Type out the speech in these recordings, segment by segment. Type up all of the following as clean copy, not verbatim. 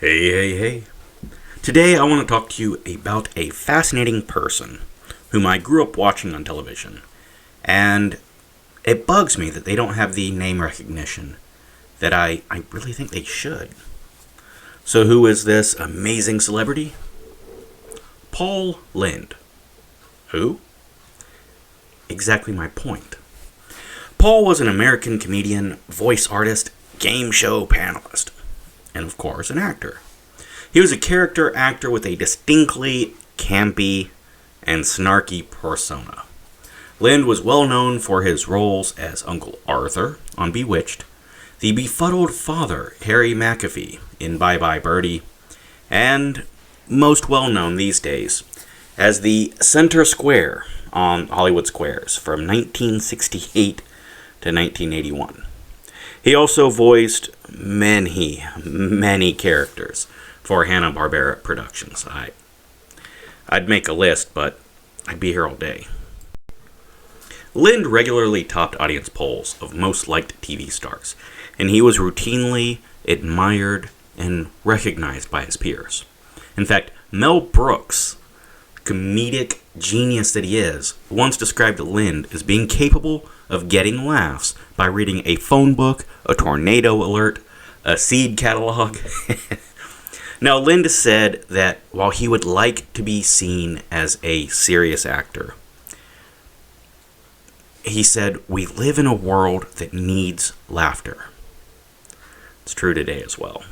Hey, hey, hey. Today I want to talk to you about a fascinating person whom I grew up watching on television. And it bugs me that they don't have the name recognition that I really think they should. So who is this amazing celebrity? Paul Lynde. Who? Exactly my point. Paul was an American comedian, voice artist, game show panelist, and of course an actor. He was a character actor with a distinctly campy and snarky persona. Lynde was well known for his roles as Uncle Arthur on Bewitched, the befuddled father Harry McAfee in Bye Bye Birdie, and most well known these days as the Center Square on Hollywood Squares from 1968 to 1981. He also voiced many characters for Hanna-Barbera Productions. I'd make a list, but I'd be here all day. Lynde regularly topped audience polls of most liked TV stars, and he was routinely admired and recognized by his peers. In fact, Mel Brooks, comedic genius that he is, once described Lynde as being capable of getting laughs by reading a phone book, a tornado alert, a seed catalog. Now, Lynde said that while he would like to be seen as a serious actor, he said, "We live in a world that needs laughter." It's true today as well.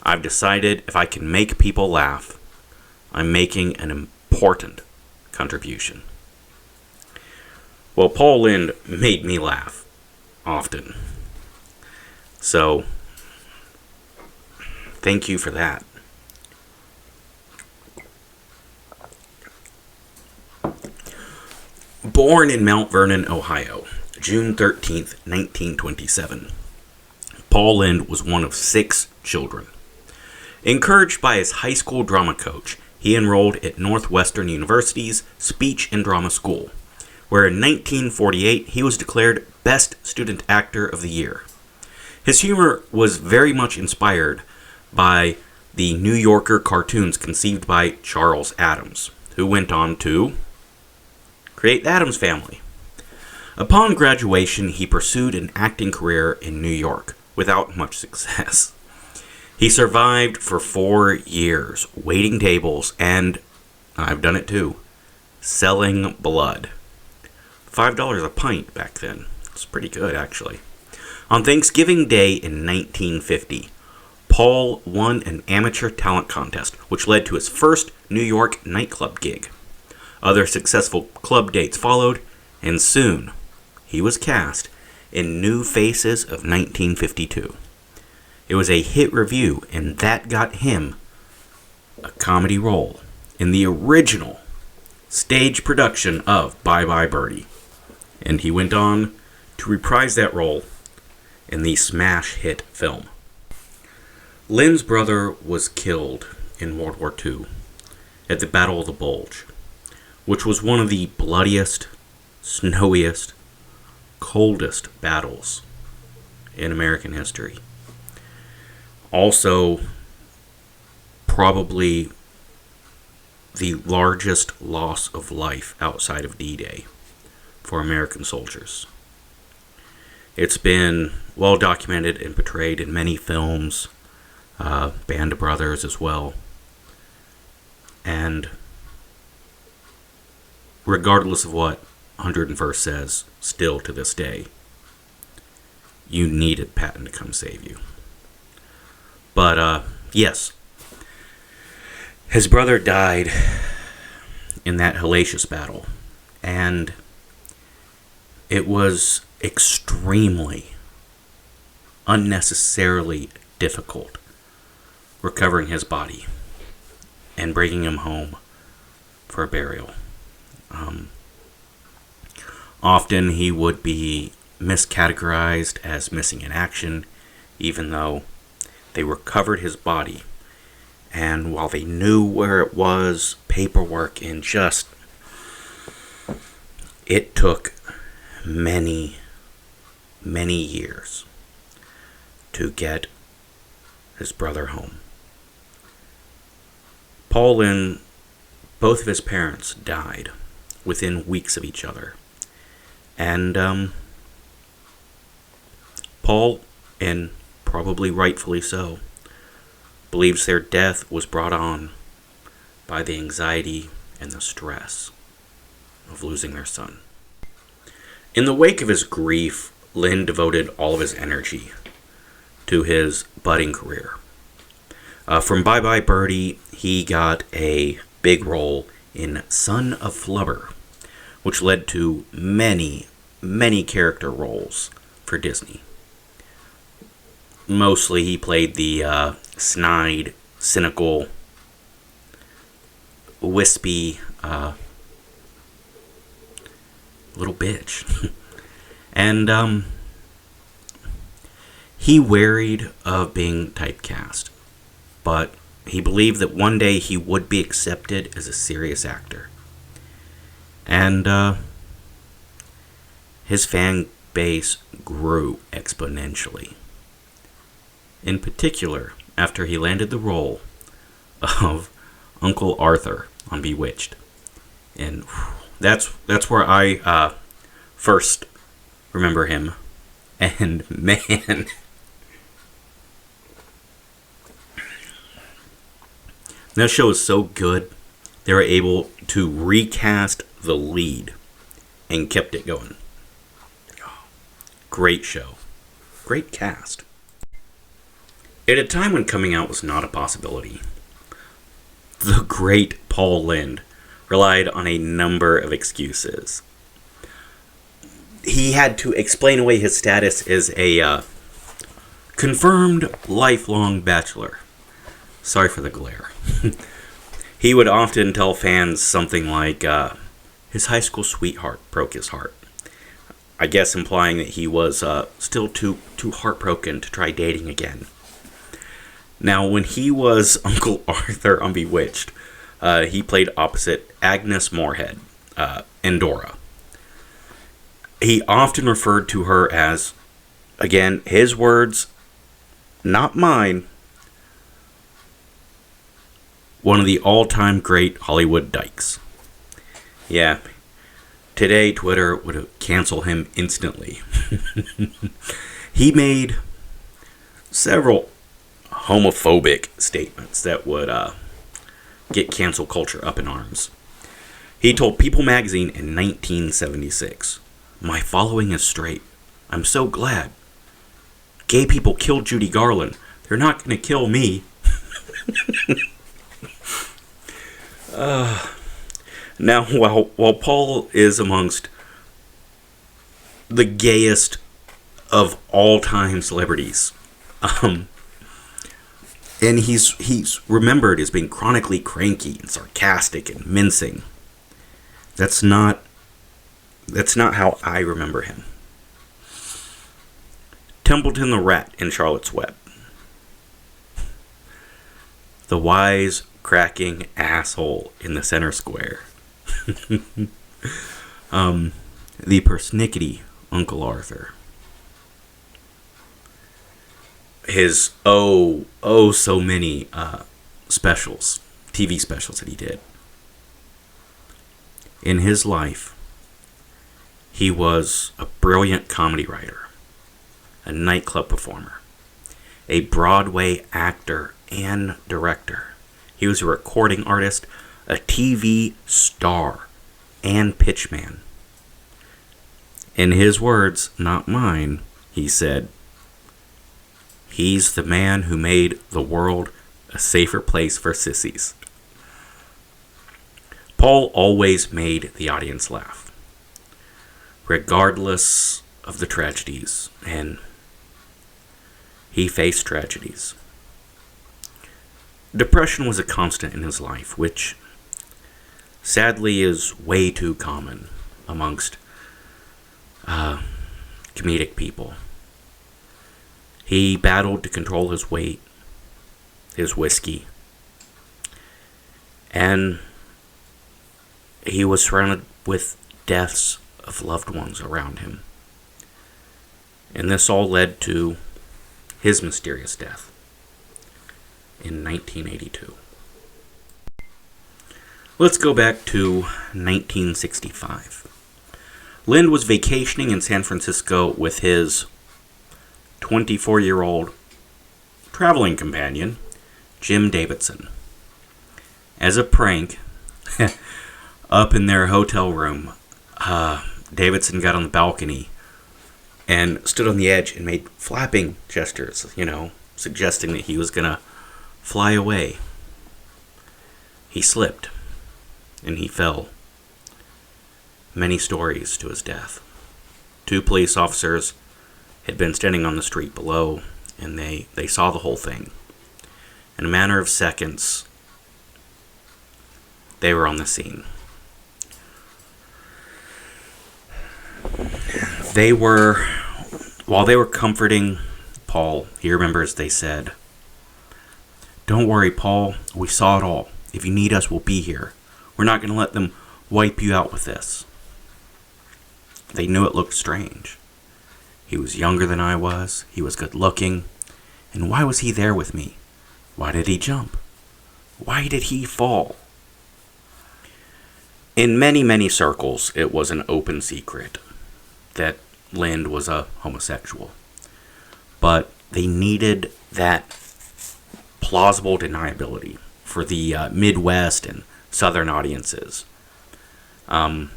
I've decided if I can make people laugh, I'm making an important contribution. Well, Paul Lynde made me laugh often. So, thank you for that. Born in Mount Vernon, Ohio, June 13th, 1927, Paul Lynde was one of 6 children. Encouraged by his high school drama coach, he enrolled at Northwestern University's Speech and Drama School, where in 1948 he was declared Best Student Actor of the Year. His humor was very much inspired by the New Yorker cartoons conceived by Charles Addams, who went on to create the Addams Family. Upon graduation, he pursued an acting career in New York without much success. He survived for 4 years, waiting tables, and I've done it too, selling blood. $5 a pint back then. It's pretty good, actually. On Thanksgiving Day in 1950, Paul won an amateur talent contest, which led to his first New York nightclub gig. Other successful club dates followed, and soon he was cast in New Faces of 1952. It was a hit review, and that got him a comedy role in the original stage production of Bye Bye Birdie. And he went on to reprise that role in the smash hit film. Lynde's brother was killed in World War II at the Battle of the Bulge, which was one of the bloodiest, snowiest, coldest battles in American history. Also, probably the largest loss of life outside of D-Day for American soldiers. It's been well documented and portrayed in many films, Band of Brothers as well. And regardless of what 101st says, still to this day, you needed Patton to come save you. But, yes, his brother died in that hellacious battle, and it was extremely, unnecessarily difficult recovering his body and bringing him home for a burial. Often he would be miscategorized as missing in action, even though they recovered his body. And while they knew where it was, paperwork and just, it took many years to get his brother home. Paul Lynde, both of his parents died within weeks of each other. And Paul, and probably rightfully so, believes their death was brought on by the anxiety and the stress of losing their son. In the wake of his grief, Lynde devoted all of his energy to his budding career. From Bye Bye Birdie, he got a big role in Son of Flubber, which led to many, many character roles for Disney. Mostly he played the snide, cynical, wispy little bitch. And he wearied of being typecast, but he believed that one day he would be accepted as a serious actor. And his fan base grew exponentially. In particular, after he landed the role of Uncle Arthur on Bewitched. And that's where I first remember him. And man, that show is so good, they were able to recast the lead and kept it going. Great show. Great cast. At a time when coming out was not a possibility, the great Paul Lynde relied on a number of excuses. He had to explain away his status as a confirmed lifelong bachelor. Sorry for the glare. He would often tell fans something like, his high school sweetheart broke his heart. I guess implying that he was still too heartbroken to try dating again. Now, when he was Uncle Arthur on Bewitched, he played opposite Agnes Moorehead, Endora. He often referred to her as, again, his words, not mine, one of the all-time great Hollywood dykes. Yeah, today Twitter would have canceled him instantly. He made several homophobic statements that would get cancel culture up in arms. He told People magazine in 1976, "My following is straight. I'm so glad. Gay people killed Judy Garland. They're not going to kill me." Now, while Paul is amongst the gayest of all-time celebrities, and he's remembered as being chronically cranky and sarcastic and mincing, that's not how I remember him. Templeton the Rat in Charlotte's Web. The wise, cracking asshole in the center square. The persnickety Uncle Arthur. His so many specials, TV specials that he did. In his life, he was a brilliant comedy writer, a nightclub performer, a Broadway actor and director. He was a recording artist, a TV star, and pitchman. In his words, not mine, he said, "He's the man who made the world a safer place for sissies." Paul always made the audience laugh, regardless of the tragedies, and he faced tragedies. Depression was a constant in his life, which sadly is way too common amongst comedic people. He battled to control his weight, his whiskey, and he was surrounded with deaths of loved ones around him. And this all led to his mysterious death in 1982. Let's go back to 1965. Lynde was vacationing in San Francisco with his 24-year-old traveling companion, Jim Davidson. As a prank, up in their hotel room, Davidson got on the balcony and stood on the edge and made flapping gestures, suggesting that he was going to fly away. He slipped, and he fell. Many stories to his death. 2 police officers had been standing on the street below, and they saw the whole thing. In a matter of seconds, they were on the scene. While they were comforting Paul, he remembers they said, "Don't worry, Paul, we saw it all. If you need us, we'll be here. We're not going to let them wipe you out with this." They knew it looked strange. He was younger than I was, he was good looking, and why was he there with me? Why did he jump? Why did he fall? In many, many circles, it was an open secret that Lynde was a homosexual. But they needed that plausible deniability for the Midwest and Southern audiences. And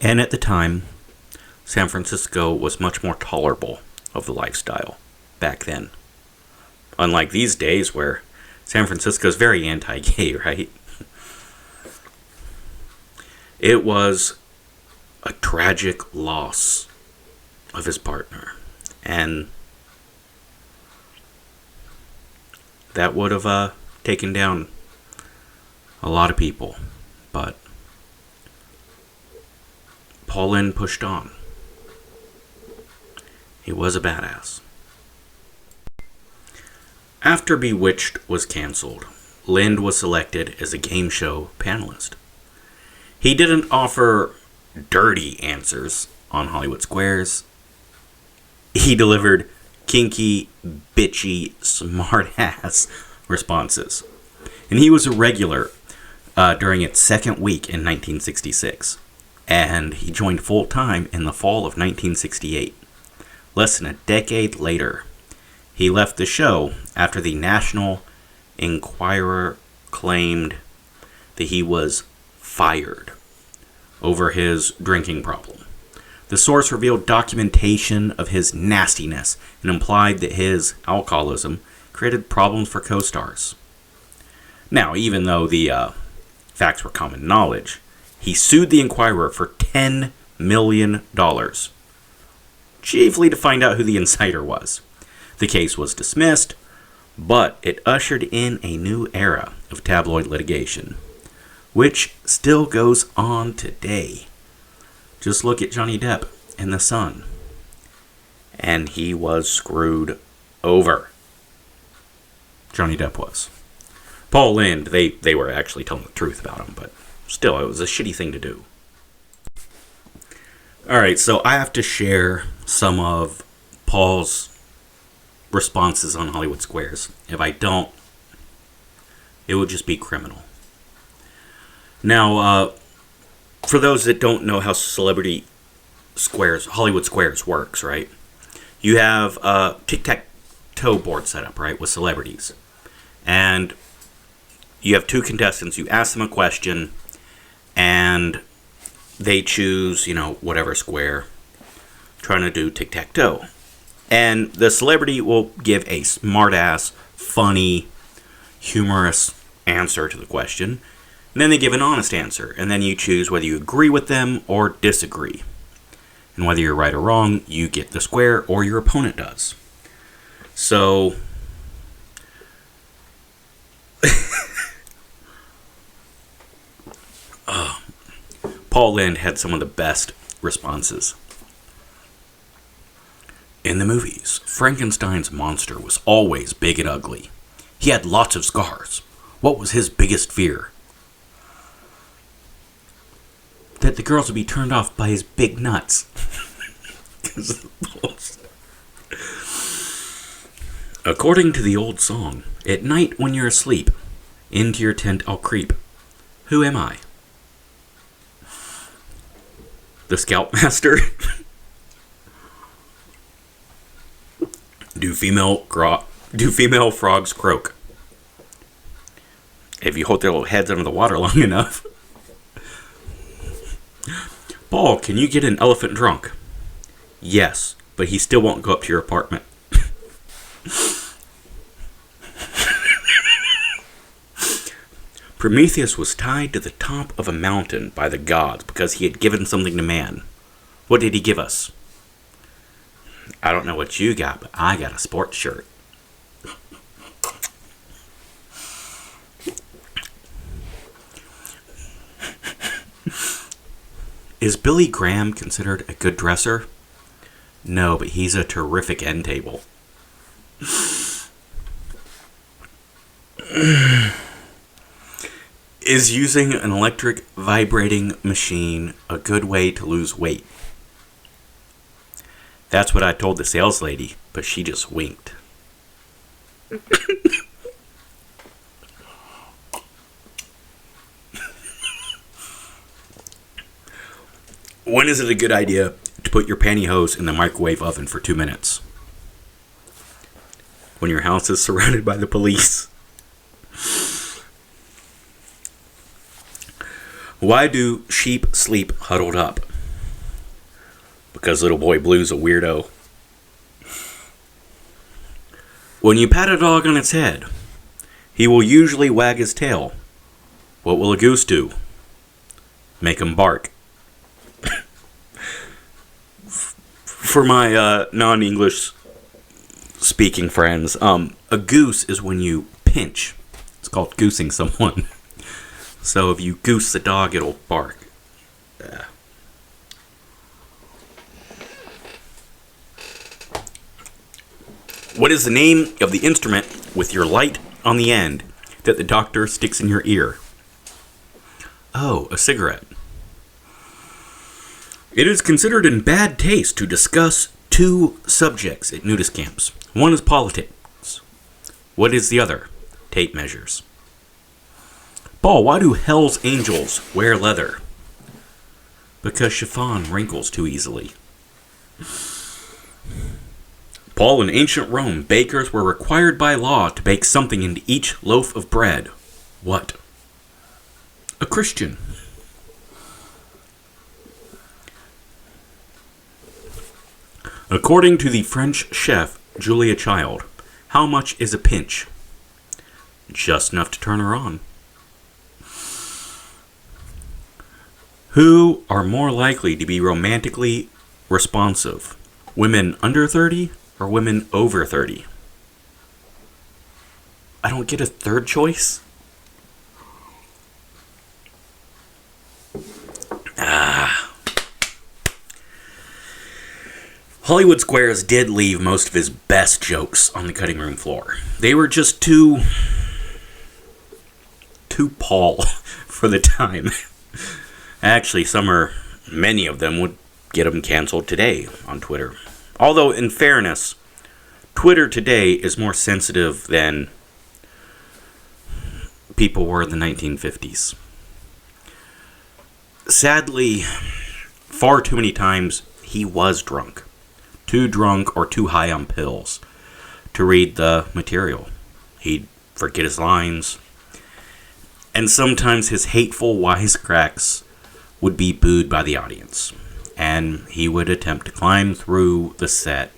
at the time, San Francisco was much more tolerable of the lifestyle back then. Unlike these days where San Francisco is very anti-gay, right? It was a tragic loss of his partner. And that would have taken down a lot of people. But Paul Lynde pushed on. He was a badass. After Bewitched was canceled, Lynde was selected as a game show panelist. He didn't offer dirty answers on Hollywood Squares. He delivered kinky, bitchy, smart-ass responses. And he was a regular during its second week in 1966. And he joined full-time in the fall of 1968. Less than a decade later, he left the show after the National Enquirer claimed that he was fired over his drinking problem. The source revealed documentation of his nastiness and implied that his alcoholism created problems for co-stars. Now, even though the facts were common knowledge, he sued the Enquirer for $10 million, chiefly to find out who the insider was. The case was dismissed, but it ushered in a new era of tabloid litigation, which still goes on today. Just look at Johnny Depp in The Sun. And he was screwed over. Johnny Depp was. Paul Lynde, they were actually telling the truth about him, but still, it was a shitty thing to do. Alright, so I have to share some of Paul's responses on Hollywood Squares. If I don't, it would just be criminal. Now, for those that don't know how Hollywood Squares works, right? You have a tic-tac-toe board set up, right, with celebrities. And you have 2 contestants. You ask them a question, and they choose, whatever square, trying to do tic-tac-toe. And the celebrity will give a smart-ass, funny, humorous answer to the question. And then they give an honest answer. And then you choose whether you agree with them or disagree. And whether you're right or wrong, you get the square or your opponent does. So Paul Lynde had some of the best responses. In the movies, Frankenstein's monster was always big and ugly. He had lots of scars. What was his biggest fear? That the girls would be turned off by his big nuts. According to the old song, at night when you're asleep, into your tent I'll creep. Who am I? The Scoutmaster? Do female frogs croak? If you hold their little heads under the water long enough. Paul, can you get an elephant drunk? Yes, but he still won't go up to your apartment. Prometheus was tied to the top of a mountain by the gods because he had given something to man. What did he give us? I don't know what you got, but I got a sports shirt. Is Billy Graham considered a good dresser? No, but he's a terrific end table. Is using an electric vibrating machine a good way to lose weight? That's what I told the sales lady, but she just winked. When is it a good idea to put your pantyhose in the microwave oven for 2 minutes? When your house is surrounded by the police. Why do sheep sleep huddled up? Because Little Boy Blue's a weirdo. When you pat a dog on its head, he will usually wag his tail. What will a goose do? Make him bark. For my non-English speaking friends, a goose is when you pinch. It's called goosing someone. So if you goose the dog, it'll bark. What is the name of the instrument with your light on the end that the doctor sticks in your ear? Oh, a cigarette. It is considered in bad taste to discuss 2 subjects at nudist camps. One is politics. What is the other? Tape measures. Paul, why do Hell's Angels wear leather? Because chiffon wrinkles too easily. Paul, in ancient Rome, bakers were required by law to bake something into each loaf of bread. What? A Christian. According to the French chef Julia Child, how much is a pinch? Just enough to turn her on. Who are more likely to be romantically responsive? Women under 30 or women over 30? I don't get a third choice? Hollywood Squares did leave most of his best jokes on the cutting room floor. They were just too Paul for the time. Actually, many of them would get him canceled today on Twitter. Although, in fairness, Twitter today is more sensitive than people were in the 1950s. Sadly, far too many times he was drunk. Too drunk or too high on pills to read the material. He'd forget his lines. And sometimes his hateful wisecracks would be booed by the audience. And he would attempt to climb through the set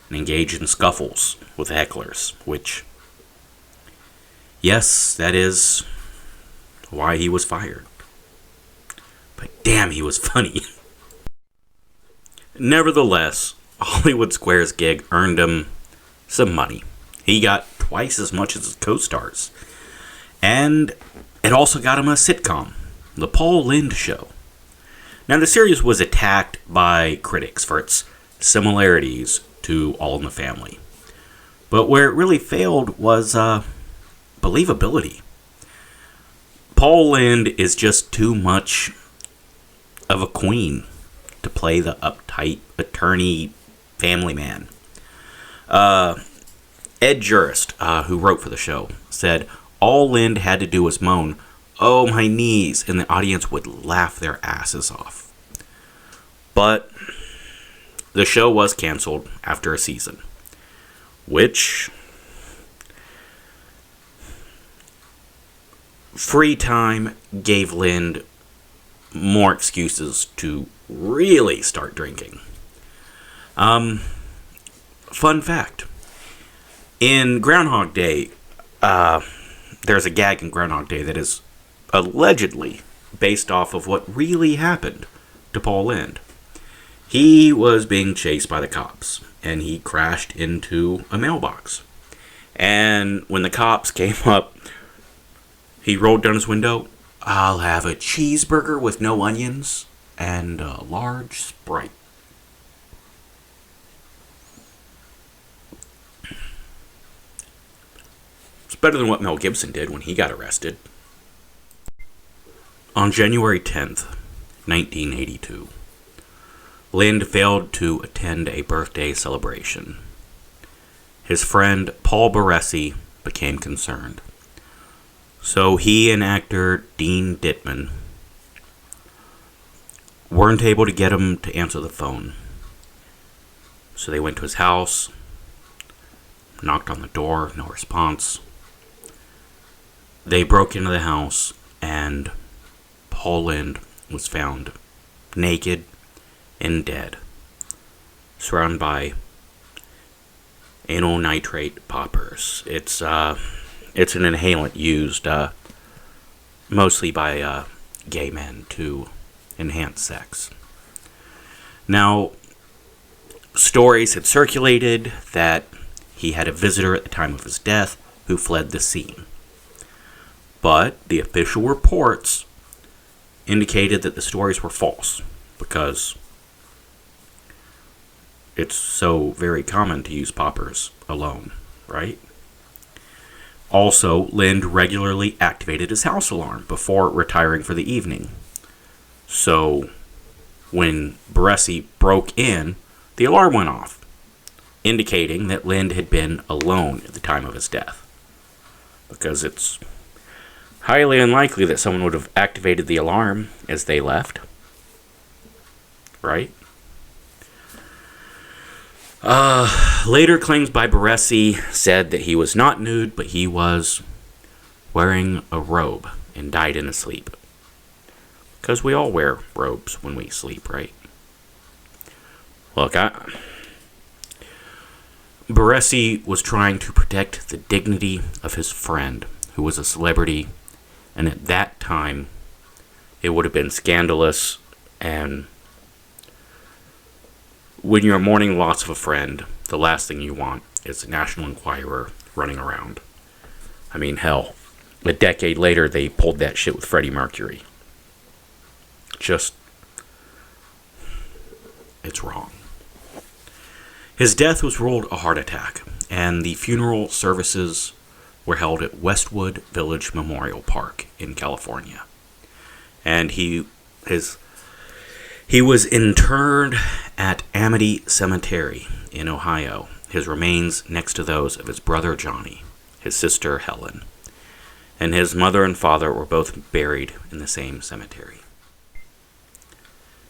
and engage in scuffles with hecklers, which, yes, that is why he was fired. But damn, he was funny. Nevertheless, Hollywood Squares gig earned him some money. He got twice as much as his co-stars. And it also got him a sitcom, The Paul Lynde Show. Now, the series was attacked by critics for its similarities to All in the Family. But where it really failed was believability. Paul Lynde is just too much of a queen to play the uptight attorney family man. Ed Jurist, who wrote for the show, said all Lynde had to do was moan, "Oh, my knees," and the audience would laugh their asses off. But the show was canceled after a season, which free time gave Lynde more excuses to really start drinking. Fun fact. In Groundhog Day, there's a gag in Groundhog Day that is allegedly based off of what really happened to Paul Lynde. He was being chased by the cops, and he crashed into a mailbox. And when the cops came up, he rolled down his window. "I'll have a cheeseburger with no onions and a large Sprite." It's better than what Mel Gibson did when he got arrested. On January 10th, 1982, Lynde failed to attend a birthday celebration. His friend Paul Baresi became concerned. So he and actor Dean Dittman weren't able to get him to answer the phone. So they went to his house, knocked on the door, no response. They broke into the house, and Paul Lynde was found naked and dead, surrounded by anal nitrate poppers. It's an inhalant used mostly by gay men to enhance sex. Now, stories had circulated that he had a visitor at the time of his death who fled the scene. But the official reports indicated that the stories were false, because it's so very common to use poppers alone, right? Also, Lynde regularly activated his house alarm before retiring for the evening. So, when Baresi broke in, the alarm went off, indicating that Lynde had been alone at the time of his death. Because it's highly unlikely that someone would have activated the alarm as they left. Right? Later claims by Baresi said that he was not nude, but he was wearing a robe and died in his sleep. Because we all wear robes when we sleep, right? Look, Baresi was trying to protect the dignity of his friend, who was a celebrity, and at that time, it would have been scandalous, and when you're mourning the loss of a friend, the last thing you want is a National Enquirer running around. I mean, hell, a decade later, they pulled that shit with Freddie Mercury. It's wrong. His death was ruled a heart attack, and the funeral services were held at Westwood Village Memorial Park in California. And he was interred at Amity Cemetery in Ohio, his remains next to those of his brother Johnny, his sister Helen, and his mother and father were both buried in the same cemetery.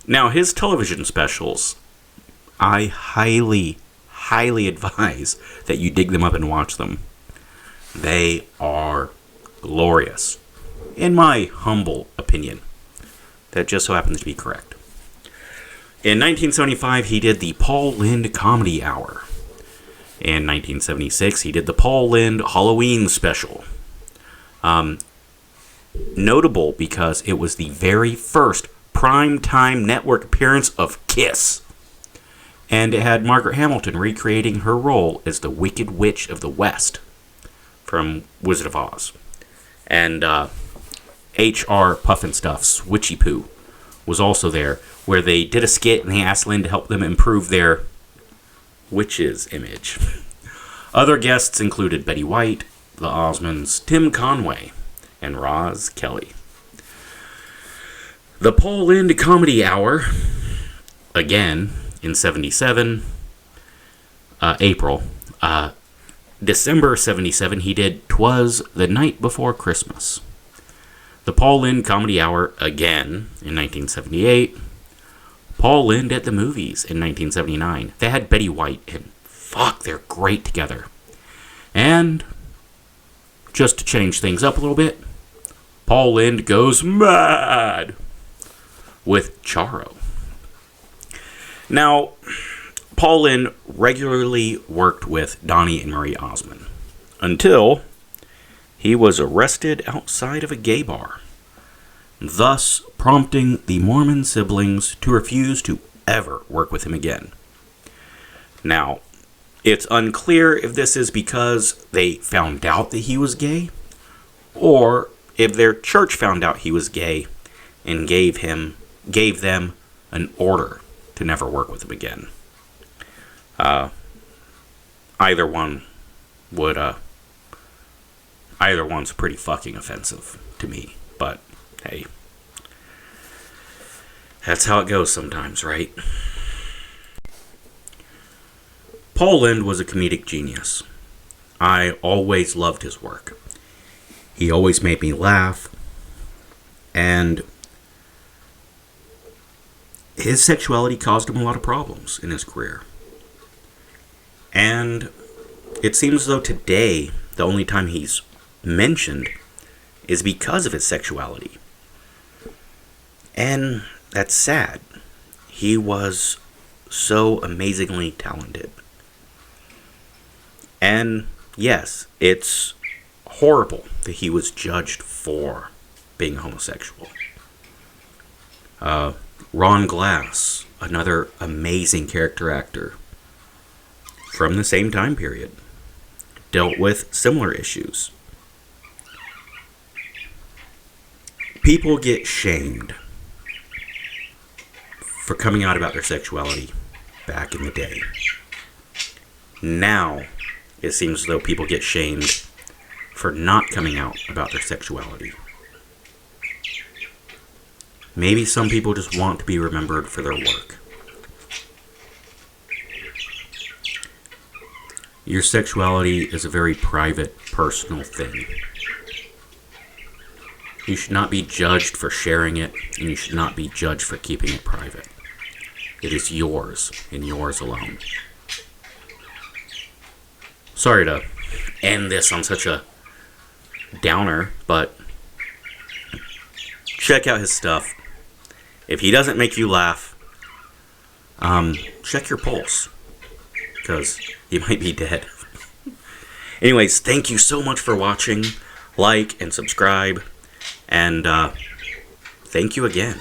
Now, his television specials, I highly, highly advise that you dig them up and watch them. They are glorious, in my humble opinion. That just so happens to be correct. In 1975, he did the Paul Lynde Comedy Hour. In 1976, he did the Paul Lynde Halloween Special. Notable because it was the very first primetime network appearance of Kiss. And it had Margaret Hamilton recreating her role as the Wicked Witch of the West from Wizard of Oz. And H.R. Pufnstuf's Witchy Poo was also there, where they did a skit and they asked Lynde to help them improve their witch's image. Other guests included Betty White, the Osmonds, Tim Conway, and Roz Kelly. The Paul Lynde Comedy Hour, again, in 77, April. December 77, he did 'Twas the Night Before Christmas. The Paul Lynde Comedy Hour again in 1978. Paul Lynde at the Movies in 1979. They had Betty White, and fuck, they're great together. And just to change things up a little bit, Paul Lynde goes mad with Charo. Now, Paul Lynde regularly worked with Donnie and Marie Osmond until he was arrested outside of a gay bar, thus prompting the Mormon siblings to refuse to ever work with him again. Now, it's unclear if this is because they found out that he was gay, or if their church found out he was gay and gave them an order to never work with him again. Either one's pretty fucking offensive to me, but hey, that's how it goes sometimes, right? Paul Lynde was a comedic genius. I always loved his work. He always made me laugh, and his sexuality caused him a lot of problems in his career. And it seems as though today, the only time he's mentioned is because of his sexuality. And that's sad. He was so amazingly talented. And yes, it's horrible that he was judged for being homosexual. Ron Glass, another amazing character actor from the same time period, dealt with similar issues. People get shamed for coming out about their sexuality back in the day. Now, it seems as though people get shamed for not coming out about their sexuality. Maybe some people just want to be remembered for their work. Your sexuality is a very private, personal thing. You should not be judged for sharing it, and you should not be judged for keeping it private. It is yours, and yours alone. Sorry to end this on such a downer, but check out his stuff. If he doesn't make you laugh, check your pulse, because he might be dead. Anyways, thank you so much for watching. Like and subscribe, and thank you again.